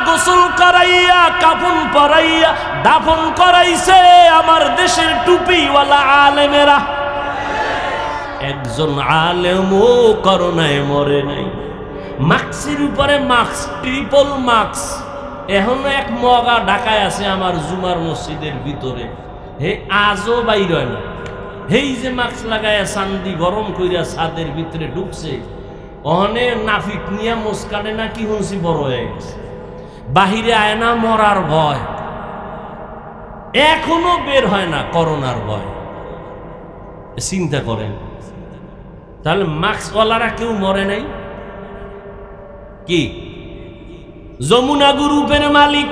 গোসল করাইয়া কাফন পরাইয়া দাফন করাইছে আমার দেশের টুপিওয়ালা আলেমেরা। একজন আলেমও করোনায় মরে নাই। মাস্কের উপরে মাস্ক, ট্রিপল মাস্ক এখনো এক মগা ঢাকায় আছে আমার জুমার মসজিদের ভিতরে, হে আজও বাইর হয় না। হেই যে মাস্ক লাগাইয়া চান্দি গরম কইরা ছাদের ভিতরে ঢুকছে, অনে নাফিক নিয়া মুস্কানে নাকি হুঁসি বড় হয়ে গেছে, বাহিরে আয় না, মরার ভয়, এখনো বের হয় না করোনার ভয়। চিন্তা করেন, তাহলে মাস্কওয়ালারা কেউ মরে নাই? কি যমুনা গ্রুপের মালিক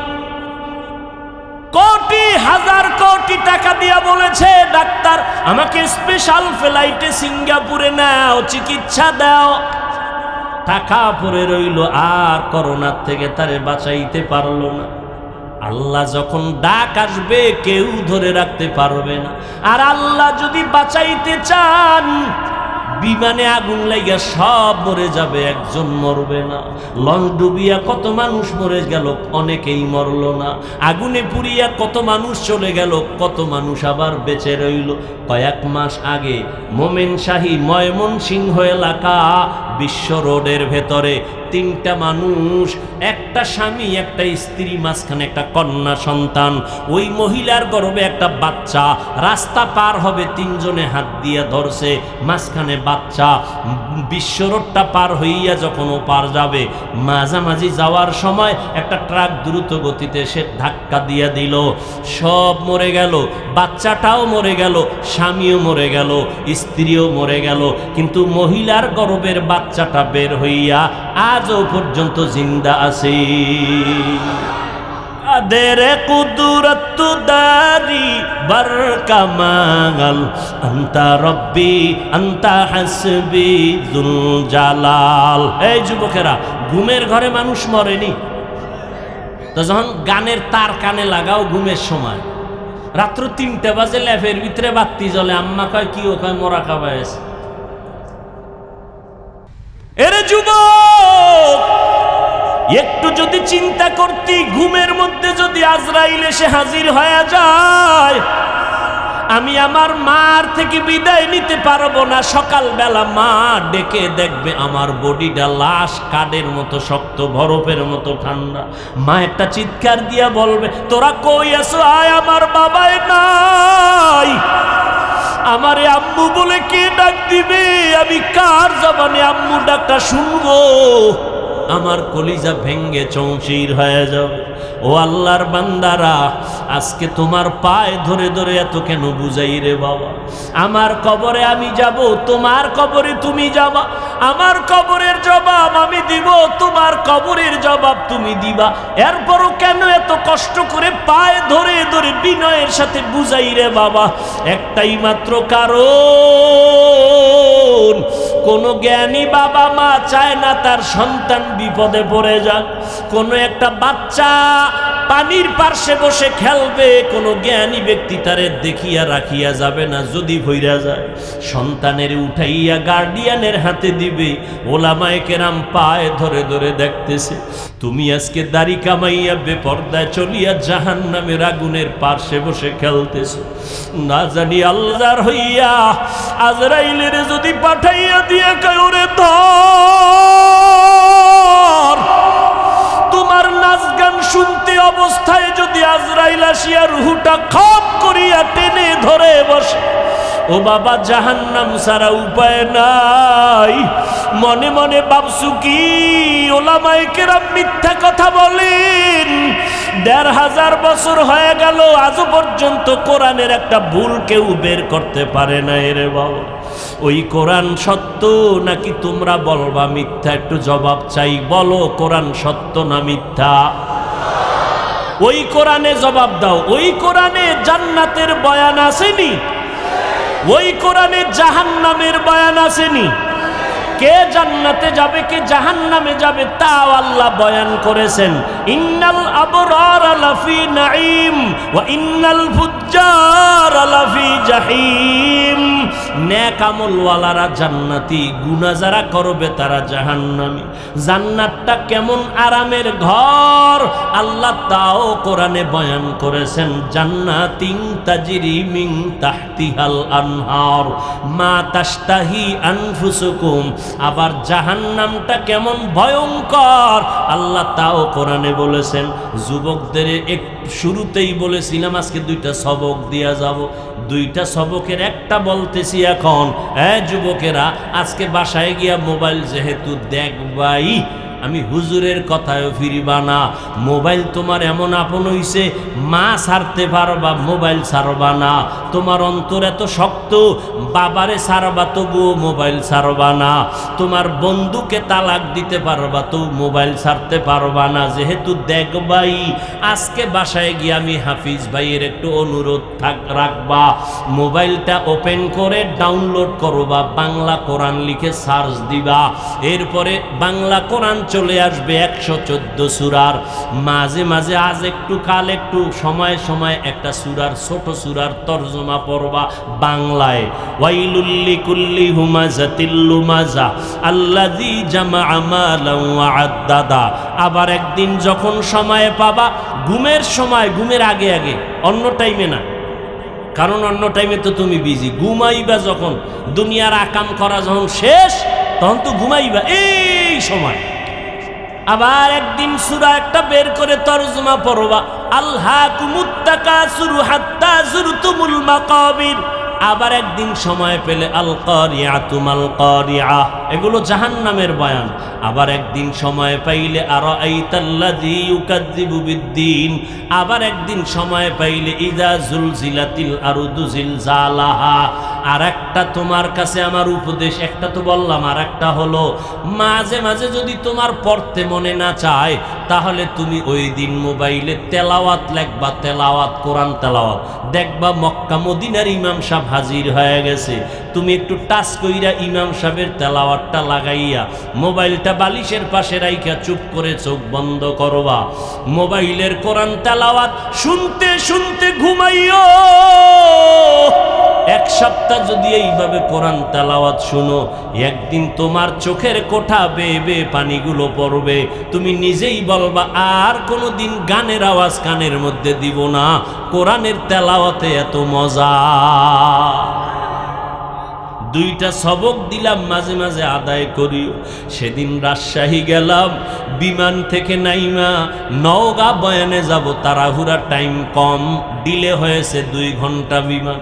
কোটি হাজার কোটি টাকা দিয়া বলেছে, ডাক্তার আমাকে স্পেশাল ফ্লাইটে সিঙ্গাপুরে নাও, চিকিৎসা দাও। টাকা পরে রইল, আর করোনার থেকে তারে বাঁচাইতে পারলো না। আল্লাহ যখন ডাক আসবে কেউ ধরে রাখতে পারবে না। আর আল্লাহ যদি বাঁচাইতে চান, বিমানে আগুন লাগিয়া সব মরে যাবে, একজন মরবে না। লঞ্চ ডুবিয়া কত মানুষ মরে গেল, অনেকেই মরল না। আগুনে পুড়িয়া কত মানুষ চলে গেল, কত মানুষ আবার বেঁচে রইল। কয়েক মাস আগে মোমেনশাহী ময়মনসিংহ এলাকা বিশ্ব রোডের ভেতরে তিনটা মানুষ, একটা স্বামী একটা স্ত্রী, মাঝখানে একটা কন্যা সন্তান, ওই মহিলার গর্ভে একটা বাচ্চা। রাস্তা পার হবে, তিনজনে হাত দিয়ে ধরছে, মাঝখানে বাচ্চা। বিশ্ব রোডটা পার হইয়া যখন ও পার যাবে, মাঝামাঝি যাওয়ার সময় একটা ট্রাক দ্রুত গতিতে সে ধাক্কা দিয়ে দিল, সব মরে গেল। বাচ্চাটাও মরে গেল, স্বামীও মরে গেল, স্ত্রীও মরে গেল, কিন্তু মহিলার গর্ভের বাচ্চাটা বের হইয়া আজও পর্যন্ত জিন্দা আছে। কাদের কুদরত দারি বরকামাল, আন্তা রব্বি আন্তা হাসবি যুল জালাল। এই যুবকেরা, ঘুমের ঘরে মানুষ মরেনি তো যখন গানের তার কানে লাগাও ঘুমের সময়, রাত্র ৩টা বাজে ল্যাপের ভিতরে বাতি জ্বলে, আম্মা কয় কি, ও কয় মরা খাবাইস। এরে যুবক, একটু যদি চিন্তা করতি, ঘুমের মধ্যে যদি আজরাইল এসে হাজির হয়ে যায়, আমি আমার মার থেকে বিদায় নিতে পারবো না। সকালবেলা মা ডেকে দেখবে আমার বডিটা লাশ, কাঠের মতো শক্ত, বরফের মতো ঠান্ডা। মা একটা চিৎকার দিয়া বলবে, তোরা কই আছো, আয়, আমার বাবাই নাই। আমারে আম্মু বলে কে ডাক দিবে? আমি কার জবানে আম্মু ডাকটা শুনবো? আমার কলিজা ভেঙ্গে চৌচির হয়ে যাবে। ও আল্লাহর বান্দারা, আজকে তোমার পায়ে ধরে ধরে এত কেন বুঝাই রে বাবা? আমার কবরে আমি যাব, তোমার কবরে তুমি যাবা। আমার কবরের জবাব আমি দিব, তোমার কবরের জবাব তুমি দিবা। এরপরও কেন এত কষ্ট করে পায়ে ধরে ধরে বিনয়ের সাথে বুঝাই রে বাবা? একটাই মাত্র কারণ, কোন জ্ঞানী বাবা মা চায় না তার সন্তান বিপদে পড়ে যাক। কোন একটা বাচ্চা পানির পার্শ্বে বসে খেলবে, কোন জ্ঞানী ব্যক্তি তারে দেখিয়া রাখিয়া যাবে না, যদি ভইরা যায় সন্তানের উঠাইয়া গার্ডিয়ানের হাতে দিবে। ওলামায়ে কেরাম পায়ে ধরে ধরে দেখতেছে, তুমি আজকে দাড়ি কামাইয়া বেপর্দায় চলিয়া জাহান্নামের আগুনের পার্শ্বে বসে খেলতেছ। না জানি আল্লাহর হইয়া আজরাইলের যদি পাঠাইয়া দিয়ে কয়, ওরে ধর, তোমার নাচ গান শুনতে অবস্থায় যদি আজরাইল আসিয়া রুহুটা খপ করিয়া টেনে ধরে বসে, ও বাবা জাহান্নাম ছাড়া উপায় নাই। মনে মনে ভাবছু কি ওলামায়ে কেরাম মিথ্যা কথা বলেন? ১,৫০০ বছর হয়ে গেল, আজও পর্যন্ত কোরআনের একটা ভুল কেউ বের করতে পারে না। রে বাবা, ওই কোরআন সত্য নাকি তোমরা বলবা মিথ্যা? একটু জবাব চাই, বলো কোরআন সত্য না মিথ্যা? ওই কোরআনে জবাব দাও। ওই কোরআনে জান্নাতের বয়ান আসেনি? ওই কোরআনে জাহান্নামের বয়ান আসেনি? কে জান্নাতে যাবে কে জাহান্নামে যাবে তাও আল্লাহ বয়ান করেছেন। ইন্নাল আবরার লাফি নাঈম ওয়া ইন্নাল ফুজ্জার লাফি জাহিম। নেক আমলওয়ালারা জান্নাতি, গুনাহ যারা করবে তারা জাহান্নামী। জান্নাতটা কেমন আরামের ঘর আল্লাহ তাও কোরআনে বয়ান করেছেন। জান্নাতিন তাজরি মিন তাহতিহাল আনহার মা তাশতাহি আনফুসুকুম। আবার জাহান্নামটা কেমন ভয়ঙ্কর আল্লাহ তাও কোরআনে বলেছেন। যুবকদের শুরুতেই বলেছিলাম আজকে দুইটা সবক দিয়া যাব। দুইটা সবকের একটা বলতেছি এখন। যুবকেরা, আজকে বাসায় গিয়া মোবাইল যেহেতু দেখবাই, আমি হুজুরের কথায়ও ফিরিবা না। মোবাইল তোমার এমন আপন হইছে, মা ছাড়তে পারবা, মোবাইল ছাড়বা না। তোমার অন্তর এত শক্ত, বাবারে ছাড়বা তবুও মোবাইল ছাড়বা না। তোমার বন্ধুকে তালাক দিতে পারবা তো মোবাইল ছাড়তে পারবা না। যেহেতু দেখবাই, আজকে বাসায় গিয়ে আমি হাফিজ ভাইয়ের একটু অনুরোধ রাখবা, মোবাইলটা ওপেন করে ডাউনলোড করবা, বাংলা কোরআন লিখে সার্চ দিবা। এরপরে বাংলা কোরআন চলে আসবে 114 সূরার। মাঝে মাঝে আজ একটু কাল একটু সময় সময় একটা সূরার ছোট সূরার তরজমা পড়বা বাংলায়। ওয়াইলুল লিকুল্লি হুমাযাতিল লুমাযা আল্লাযী জামাআ মালান ওয়া আদ্দাদা। আবার একদিন যখন সময় পাবা, ঘুমের সময়, ঘুমের আগে আগে, অন্য টাইমে না, কারণ অন্য টাইমে তো তুমি বিজি। ঘুমাইবা যখন, দুনিয়ার আকাম করা যখন শেষ, তখন তো ঘুমাইবা এই সময়। আবার একদিন সূরা একটা বের করে তরজমা পড়বা, আলহাকুমুত তাকাসুরু হাত্তা যুরতুমুল মাকাবির। আবার একদিন সময় পেলে আল কারিআতু মাল কারিআ, এগুলো জাহান্নামের বয়ান। আবার একদিন সময় পাইলে আরাআইতাল্লাযী ইউকাযযিবু বিদ্দীন। আবার একদিন সময় পাইলে ইযা জুলজিলাতিল আরদু জিলজালাহা। আর একটা তোমার কাছে আমার উপদেশ, একটা তো বললাম, আর একটা হলো মাঝে মাঝে যদি তোমার পড়তে মনে না চায়, তাহলে তুমি ওই দিন মোবাইলে তেলাওয়াত লেখবা, তেলাওয়াত, কোরআন তেলাওয়াত। দেখবা মক্কা মদিনার ইমাম সাহেব হাজির হয়ে গেছে। তুমি একটু টাচ কইরা ইমাম সাহেবের তেলাওয়াতটা লাগাইয়া মোবাইলটা বালিশের পাশে রাইখা চুপ করে চোখ বন্ধ করবা। মোবাইলের কোরআন তেলাওয়াত শুনতে শুনতে ঘুমাইও। এক সপ্তাহ যদি এইভাবে কোরআন তেলাওয়াত শুনো, একদিন তোমার চোখের কোঠা বেয়ে বেয়ে পানিগুলো পড়বে। তুমি নিজেই বলবা আর কোনোদিন গানের আওয়াজ কানের মধ্যে দিব না, কোরআনের তেলাওয়াতে এত মজা। দুইটা সবক দিলাম, মাঝে মাঝে আদায় করিও। সেদিন রাজশাহী গেলাম, বিমান থেকে নাইমা নওগাঁ বয়ানে যাব, তাড়াহুড়া, টাইম কম, ডিলে হয়েছে 2 ঘন্টা বিমান।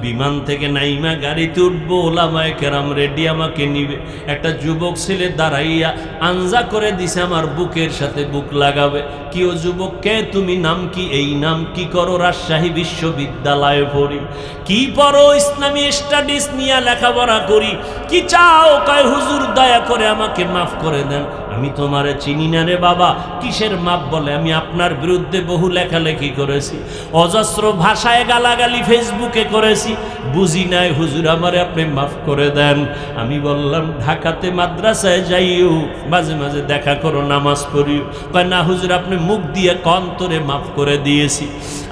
বিমান থেকে নাইমা গাড়িতে উঠবো, ওলামায়ে কেরাম রেডি আমাকে নিবে। একটা যুবক ছেলে দাঁড়াইয়া আঞ্জা করে দিছে আমার বুকের সাথে বুক লাগাবে। কি ও যুবক, কে তুমি, নাম কি? এই নাম। কি করো? রাজশাহী বিশ্ববিদ্যালয়ে পড়ি। কি পড়ো? ইসলামী স্টাডিজ নিয়ে লেখাপড়া করি। কি চাও? কয় হুজুর দয়া করে আমাকে মাফ করে দেন, আমি তোমারে চিনি না রে বাবা। কিসের মাপ? বলে আমি আপনার বিরুদ্ধে বহু লেখালেখি করেছি, অজস্র ভাষায় গালাগালি ফেসবুকে করেছি, বুঝি নাই হুজুর, আমারে আপনি মাফ করে দেন। আমি বললাম ঢাকাতে মাদ্রাসায় যাইও, মাঝে মাঝে দেখা করো, নামাজ পড়িও। কয় না হুজুর, আপনি মুখ দিয়ে অন্তরে মাফ করে দিয়েছি।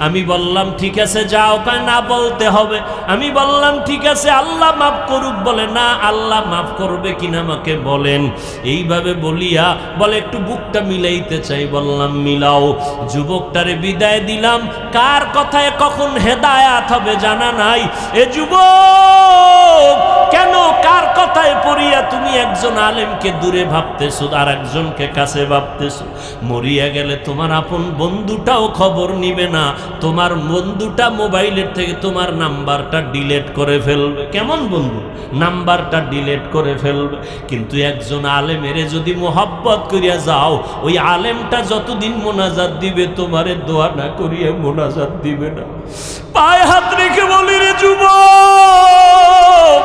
আমি বললাম ঠিক আছে যাও। কয় না, বলতে হবে। আমি বললাম ঠিক আছে, আল্লাহ মাফ করুক। বলে না, আল্লাহ মাফ করবে কিনা আমাকে বলেন। এইভাবে বলিয়া বলে একটু বুকটা মিলাইতে চাই। বললাম মিলাও। যুবকটারে বিদায় দিলাম। কার কথায় কখন হেদায়াত হবে জানা নাই। এ যুবক, কেন কার কথায় পড়িয়া তুমি একজন আলেমকে দূরে ভাবতেছো আর একজনকে কাছে ভাবতেছো? মরিয়া গেলে তোমার আপন বন্ধুটাও খবর নিবে না। তোমার বন্ধুটা মোবাইলের থেকে তোমার নাম্বারটা ডিলিট করে ফেলবে। কেমন বন্ধু? নাম্বারটা ডিলিট করে ফেলবে। কিন্তু একজন আলেমের যদি মোহাব্বত করিয়া যাও। ওই আলেমটা যতদিন মোনাজাত দিবে তোমারে দোয়া না করিয়া মোনাজাত দিবে না। পায়ে হাত রেখে বলি রে যুবক,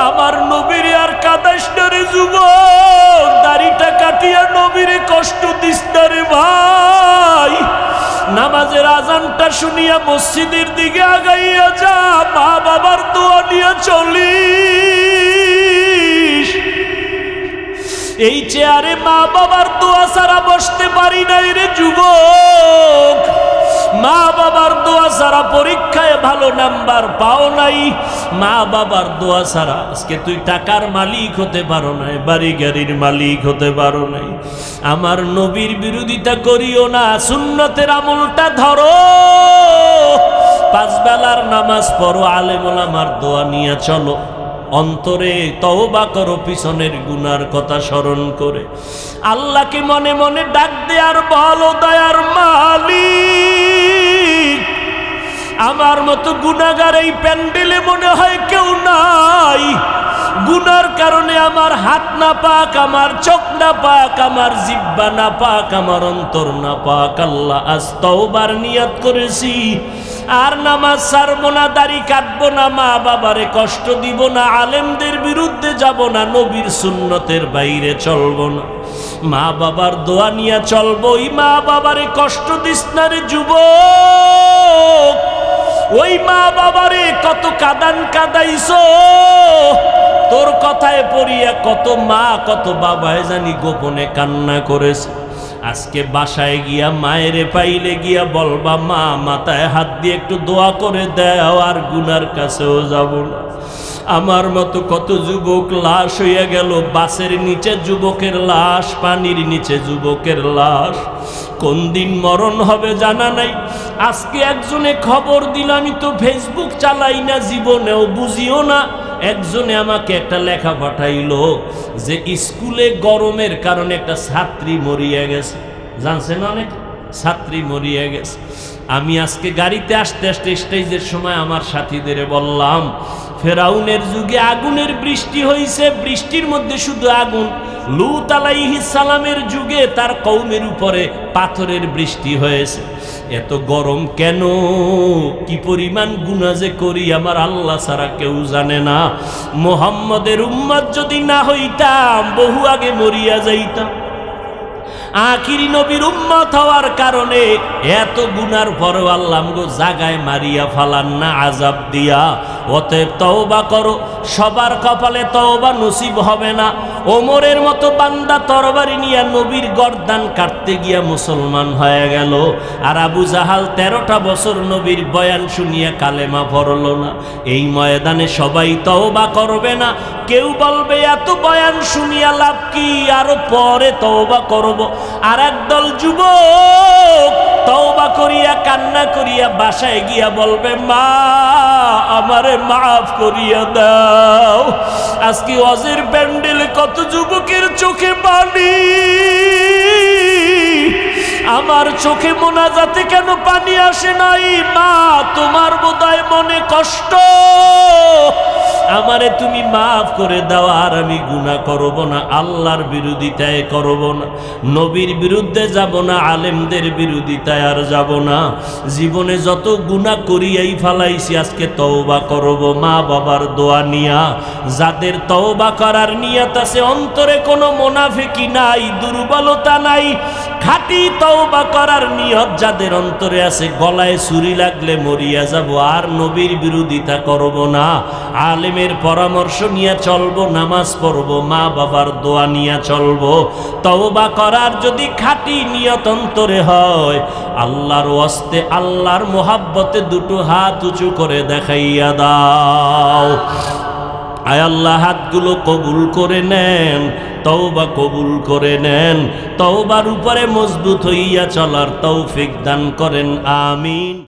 আমার নবীরে আর কাদাইস না রে যুবক, দাড়িটা কাটিয়া নবীরে কষ্ট দিস না রে ভাই। নামাজের আজানটা শুনিয়া মসজিদের দিকে আগাইয়া যা, মা বাবার দোয়া নিয়ে চলিস। এই চেয়ারে মা বাবার দোয়া ছাড়া বসতে পারি নাই রে যুবক, মা বাবার দোয়া ছাড়া পরীক্ষায় ভালো নাম্বার পাও নাই, মা বাবার দোয়া ছাড়া আজকে তুই টাকার মালিক হতে পারো নাই, বাড়ি গাড়ির মালিক হতে পারো নাই। আমার নবীর বিরোধিতা করিও না, সুন্নতের আমলটা ধরো, পাঁচ বেলার নামাজ পড়ো, আলেম ওলামার দোয়া নিয়ে চলো, অন্তরে তওবা করো পিছনের গুনার কথা স্মরণ করে, আল্লাহকে মনে মনে ডাক দে আর বলো, দয়ার মালিক আমার মতো গুনাহগার এই প্যান্ডেলে মনে হয় কেউ নাই। গুনার কারণে আমার হাত না পাক, আমার চোখ না পাক, আমার জিহ্বা না পাক, আমার অন্তর না পাক। আল্লাহ আজ তওবার নিয়ত করেছি, আর নামাজ ছাড়বো না, দাড়ি কাটবো না, মা বাবারে কষ্ট দিব না, আলেমদের বিরুদ্ধে যাব না, নবীর সুন্নতের বাইরে চলবো না, মা বাবার দোয়া নিয়ে চলবো। ওই মা বাবারে কষ্ট দিস না রে যুবক, ওই মা বাবারে কত কাদান কাদাইছো, তোর কথায় পড়িয়া কত মা কত বাবায় জানি গোপনে কান্না করেছে। আজকে বাসায় গিয়া মায়েরে পাইলে গিয়া বলবা, মা মাথায় হাত দিয়ে একটু দোয়া করে দাও, আর গুনার কাছেও যাব না। আমার মতো কত যুবক লাশ হইয়া গেল, বাসের নিচে যুবকের লাশ, পানির নিচে যুবকের লাশ, কোন দিন মরণ হবে জানা নাই। আজকে একজনে খবর দিল, আমি তো ফেসবুক চালাই না, জীবনেও বুঝিও না, একজনে আমাকে একটা লেখা পাঠাইলো যে স্কুলে গরমের কারণে একটা ছাত্রী মরিয়া গেছে, জানছেন অনেক ছাত্রী মরিয়া গেছে। আমি আজকে গাড়িতে আসতে আসতে স্টেজের সময় আমার সাথীদের বললাম, ফেরাউনের যুগে আগুনের বৃষ্টি হয়েছে, বৃষ্টির মধ্যে শুধু আগুন। লূত আলাইহিস সালামের যুগে তার কওমের উপরে পাথরের বৃষ্টি হয়েছে। এত গরম কেন, কি পরিমাণ গুনাহ যে করি আমার আল্লাহ ছাড়া কেউ জানে না। মুহাম্মদের উম্মত যদি না হইতাম বহু আগে মরিয়া যাইতাম। আখিরি নবীর উম্মত হওয়ার কারণে এত গুনার পরেও আল্লাহ গো জাগায় মারিয়া ফালান না আযাব দিয়া। অতএব তওবা করো, সবার কপালে তওবা নসিব হবে না। ওমরের মতো বান্দা তরবারি নিয়ে নবীর গর্দান কাটতে গিয়া মুসলমান হয়ে গেল, আর আবু জাহাল 13টা বছর নবীর বয়ান শুনিয়া কালেমা পড়ল না। এই ময়দানে সবাই তওবা করবে না, কেউ বলবে এত বয়ান শুনিয়া লাভ কি, আরো পরে তওবা করব। আর একদল যুবক তওবা করিয়া কান্না করিয়া বাসায় গিয়া বলবে, মা আমারে মাফ করিয়া দাও। আজকে ওয়াজের প্যান্ডেলে কত যুবকের চোখে পানি, আমার চোখে মোনাজাতে কেন পানি আসে নাই? মা তোমার বোধহয় মনে কষ্ট, আমারে তুমি মাফ করে দাও, আর আমি গুনাহ করব না, আল্লাহর বিরোধিতায় করব না, নবীর বিরুদ্ধে যাব না, আলেমদের বিরোধিতায় আর যাব না। জীবনে যত গুনাহ করিয়াই ফালাইছি, আজকে তওবা করব মা বাবার দোয়া নিয়া। যাদের তওবা করার নিয়ত আছে, অন্তরে কোনো মুনাফিকি নাই, দুর্বলতা নাই, খাঁটি তওবা করার নিয়ত যাদের অন্তরে আছে, গলায় ছুরি লাগলে মরিয়া যাব, আর নবীর বিরোধিতা করব না, আলেমের পরামর্শ নিয়ে চলবো, নামাজ পড়বো, মা বাবার দোয়া নিয়ে চলবো। তওবা করার যদি খাঁটি নিয়ত অন্তরে হয়, আল্লাহর ওয়াস্তে আল্লাহর মোহাব্বতে দুটো হাত উঁচু করে দেখাইয়া দাও। আয় আল্লাহ হাতগুলো কবুল করে নেন, তওবা কবুল করে নেন, তওবার উপরে মজবুত হইয়া চলার তৌফিক দান করেন, আমিন।